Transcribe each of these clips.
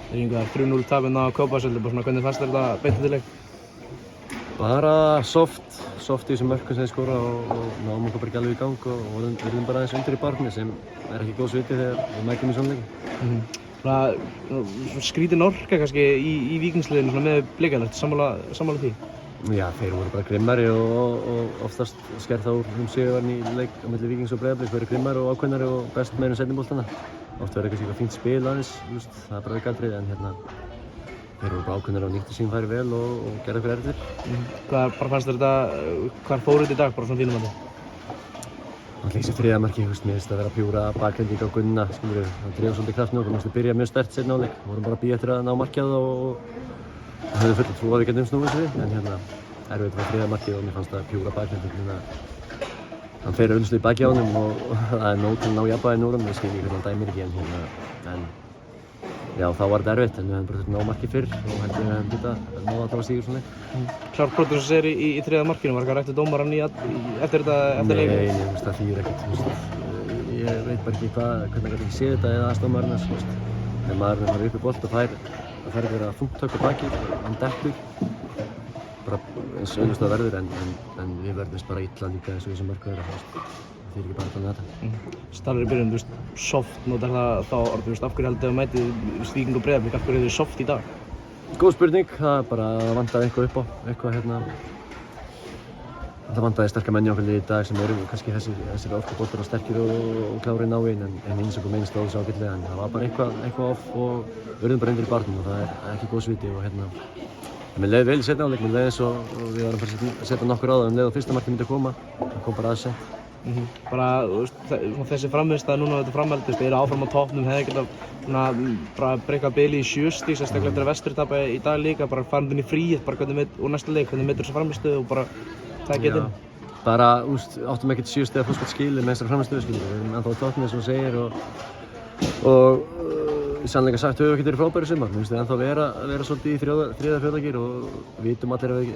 Yngar 3-0 tapinn á Kópavogsvelli, bara svona hvernig fannst þér þetta beint til leik? Bara soft í þessum mörkum sem þið skora og náum okkur bara ekki alveg í gang og verðum bara aðeins undir í barni sem ekki góðs viti þegar við mætum í svona leiki. Svona skrítin orka kannski í Víkingsliðinu svona með Blikalegt, sammála því? Já, þeir voru bara grimmari og oftast sker það úr sigurinn í leik á milli Víkings og Breiðabliks, verið grimmari og ákveðnari og best meira seinni boltana. Oft verður kannski eitthvað fínt spil aðeins, það er bara aukaatriði en þeir voru bara ákveðnari og nýttu sín færi vel og gerðu eitthvað erfiðir. Hvað bara fannst þér þetta, hvar fóruð þetta í dag, bara svona þínum mati? Alltaf þessi þriðja marki, mér finnst að vera pjúra baklending á Gunna, skilur við, það dreifði svolítið kraft með okkur, við byrjaði mjög sterkt seinna á leik, við vorum bara að bíða eftir að ná markið og höfðum full að trúa að við getum snúið þessu við, en erfitt var þriðja markið og mér fannst það pjúra baklending, hann fer öllu í baki á honum og það er nóg til að ná jafnvægi úr honum, ég skil ekki hvernig hann dæmir ekki en já, þá var þetta erfitt en við hefðum bara þurft að ná markið fyrr og heldur við hefðum getað náð að tala sigur svona leik. Klár brot eins og segir í þriðja markinu, var eitthvað rætt við dómarann eftir leikinn? Nei, það þýðir ekkert, ég veit bara ekki hvernig ég sé þetta eða aðstofnmaðurinn þegar maðurinn fara upp í bolt og fær ekki vera þungt högg á baki, hann dettur bara eins og auðvitað verður en við verðum bara illa líka eins og þessum mörku þeirra, það þýðir ekki bara að tala um þetta. Starir í byrjun, soft, notar það þá orð, af hverju heldur þið að mætið Víking og Breiðablik, af hverju eru þið soft í dag? Góð spurning, það bara vantaði eitthvað upp á, það vantaði sterkar menn í okkar liði í dag sem eru kannski þessir orkuboltar og sterkir og klárir ná inn en eins og minn stóð þessu ágætlega en það var bara eitthvað off og verðum bara undir í barnum og það er ekki góð sviti og mér leiði vel í seinni hálfleik, mér leiði eins og við varum bara að setja nokkur á það leið og fyrsta markið myndi að koma, það kom bara aðeins sent. Bara þessi frammistaða núna þetta framhald, eru áfram á toppnum, hefði getað bara breikað bili í 7 stig, sérstaklega eftir að Vestur tapa í dag líka, bara farin inn í fríið, bara úr næsta leik, hvernig metur þessa frammistöðu og bara taka inn? Bara, áttum ekkert 7 stiga fólksvært skilið með þessari frammistöðu skilið, við erum ennþá á toppnum eins og þú segir og sannleika sagt höfum við ekkert verið frábæri í sumar, við finnst ennþá vera svolítið í þriðja fjórða gír og vitum allir að við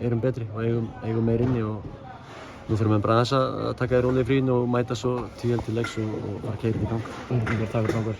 erum betri og eigum meir inni og nú þurfum við bara aðeins að taka þér rólega í fríinu og mæta svo 10 til leiks og bara keyra þetta í gang. Takk fyrir.